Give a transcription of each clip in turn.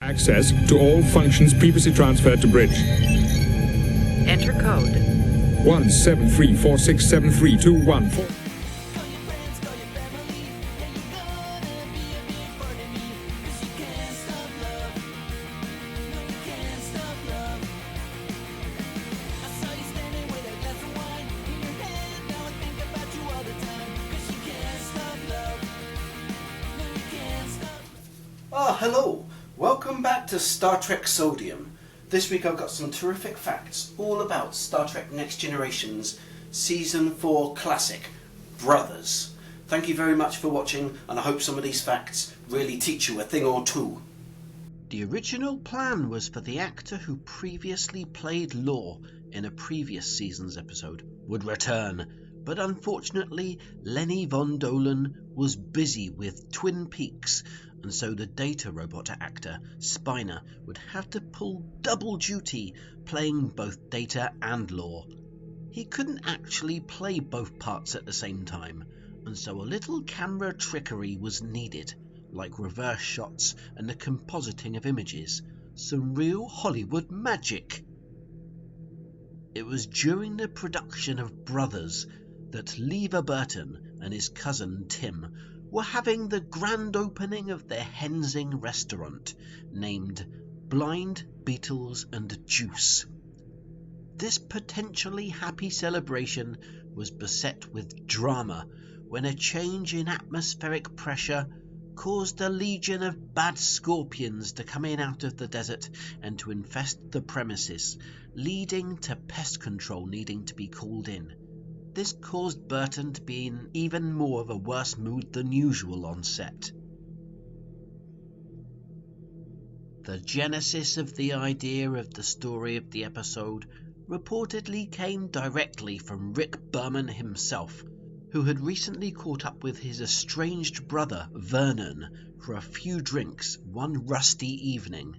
Access to all functions previously transferred to bridge. Enter code 173467321. Hello, welcome back to Star Trek Sodium. This week I've got some terrific facts all about Star Trek Next Generation's Season 4 classic, Brothers. Thank you very much for watching, and I hope some of these facts really teach you a thing or two. The original plan was for the actor who previously played Lore in a previous season's episode would return, but unfortunately Lenny Von Dolan was busy with Twin Peaks, and so the data robot actor Spiner would have to pull double duty playing both Data and Lore. He couldn't actually play both parts at the same time, and so a little camera trickery was needed, like reverse shots and the compositing of images, some real Hollywood magic. It was during the production of Brothers that Lever Burton and his cousin Tim were having the grand opening of their Hensing restaurant, named Blind Beetles and Juice. This potentially happy celebration was beset with drama when a change in atmospheric pressure caused a legion of bad scorpions to come in out of the desert and to infest the premises, leading to pest control needing to be called in. This caused Burton to be in even more of a worse mood than usual on set. The genesis of the idea of the story of the episode reportedly came directly from Rick Berman himself, who had recently caught up with his estranged brother Vernon for a few drinks one rusty evening.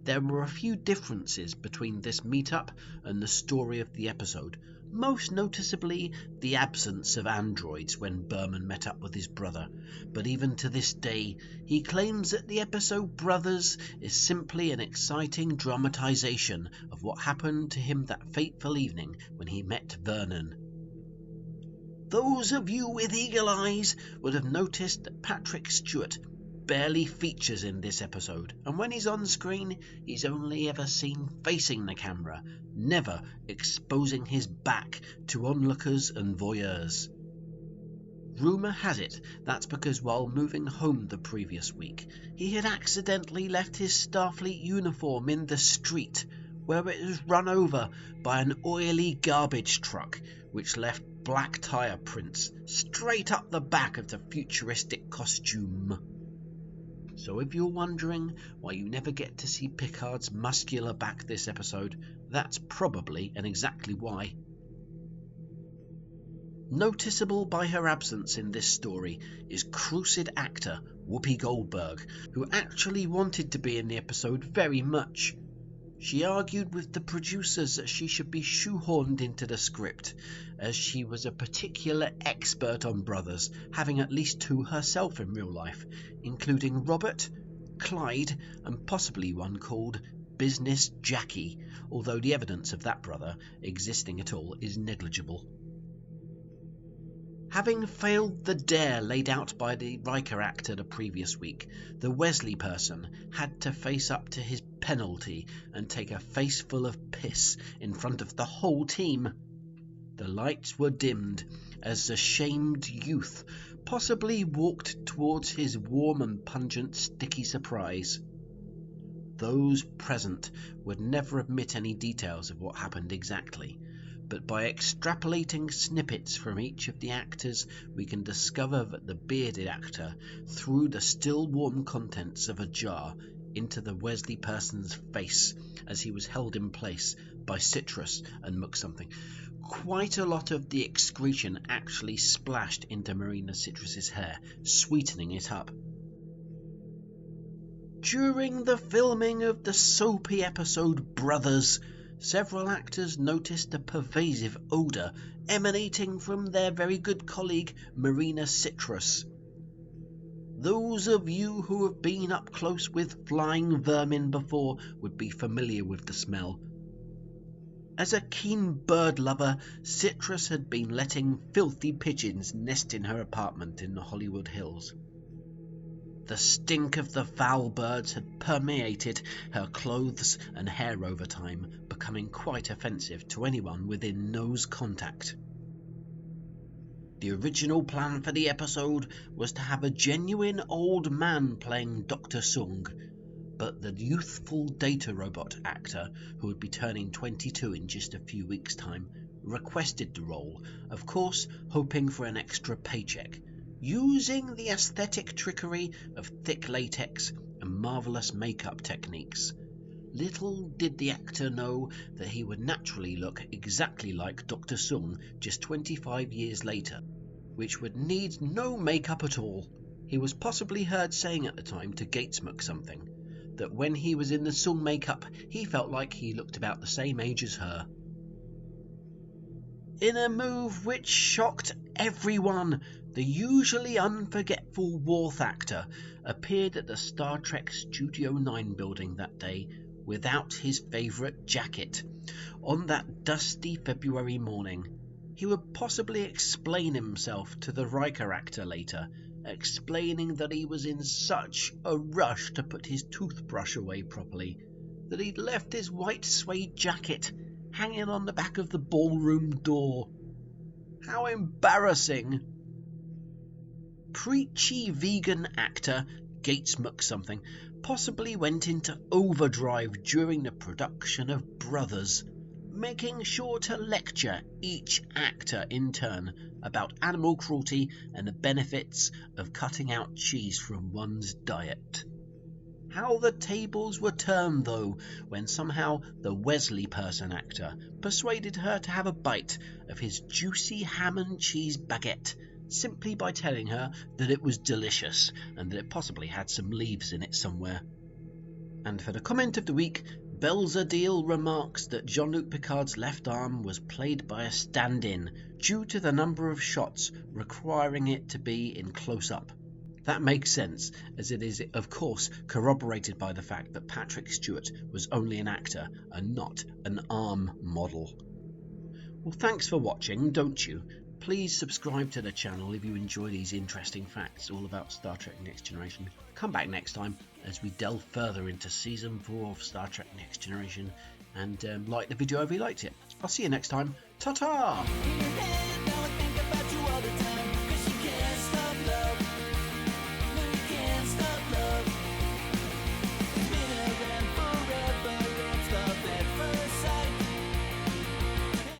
There were a few differences between this meetup and the story of the episode, most noticeably the absence of androids when Berman met up with his brother, but even to this day he claims that the episode Brothers is simply an exciting dramatization of what happened to him that fateful evening when he met Vernon. Those of you with eagle eyes would have noticed that Patrick Stewart barely features in this episode, and when he's on screen he's only ever seen facing the camera, never exposing his back to onlookers and voyeurs. Rumour has it that's because while moving home the previous week he had accidentally left his Starfleet uniform in the street, where it was run over by an oily garbage truck which left black tyre prints straight up the back of the futuristic costume. So if you're wondering why you never get to see Picard's muscular back this episode, that's probably and exactly why. Noticeable by her absence in this story is crucid actor Whoopi Goldberg, who actually wanted to be in the episode very much. She argued with the producers that she should be shoehorned into the script, as she was a particular expert on Brothers, having at least two herself in real life, including Robert, Clyde, and possibly one called Business Jackie, although the evidence of that brother existing at all is negligible. Having failed the dare laid out by the Riker actor the previous week, the Wesley person had to face up to his penalty and take a face full of piss in front of the whole team. The lights were dimmed as the shamed youth possibly walked towards his warm and pungent sticky surprise. Those present would never admit any details of what happened exactly, but by extrapolating snippets from each of the actors we can discover that the bearded actor threw the still warm contents of a jar into the Wesley person's face as he was held in place by Citrus and McSomething. Quite a lot of the excretion actually splashed into Marina Citrus's hair, sweetening it up. During the filming of the soapy episode Brothers, several actors noticed a pervasive odour emanating from their very good colleague Marina Citrus. Those of you who have been up close with flying vermin before would be familiar with the smell. As a keen bird lover, Citrus had been letting filthy pigeons nest in her apartment in the Hollywood Hills. The stink of the foul birds had permeated her clothes and hair over time, becoming quite offensive to anyone within nose contact. The original plan for the episode was to have a genuine old man playing Dr. Sung, but the youthful data robot actor, who would be turning 22 in just a few weeks' time, requested the role, of course hoping for an extra paycheck, using the aesthetic trickery of thick latex and marvellous makeup techniques. Little did the actor know that he would naturally look exactly like Dr. Sung just 25 years later, which would need no makeup at all. He was possibly heard saying at the time to Gatesmuck something, that when he was in the Sung makeup he felt like he looked about the same age as her. In a move which shocked everyone, the usually unforgetful Worth actor appeared at the Star Trek Studio 9 building that day without his favourite jacket. On that dusty February morning, he would possibly explain himself to the Riker actor later, explaining that he was in such a rush to put his toothbrush away properly that he'd left his white suede jacket hanging on the back of the ballroom door. How embarrassing! Preachy vegan actor Gatesmuck something possibly went into overdrive during the production of Brothers, making sure to lecture each actor in turn about animal cruelty and the benefits of cutting out cheese from one's diet. How the tables were turned, though, when somehow the Wesley person actor persuaded her to have a bite of his juicy ham and cheese baguette, simply by telling her that it was delicious and that it possibly had some leaves in it somewhere. And for the comment of the week, Belzadil remarks that Jean-Luc Picard's left arm was played by a stand-in due to the number of shots requiring it to be in close-up. That makes sense, as it is of course corroborated by the fact that Patrick Stewart was only an actor and not an arm model. Well, thanks for watching, don't you? Please subscribe to the channel if you enjoy these interesting facts all about Star Trek Next Generation. Come back next time as we delve further into Season 4 of Star Trek Next Generation, and like the video if you liked it. I'll see you next time. Ta-ta!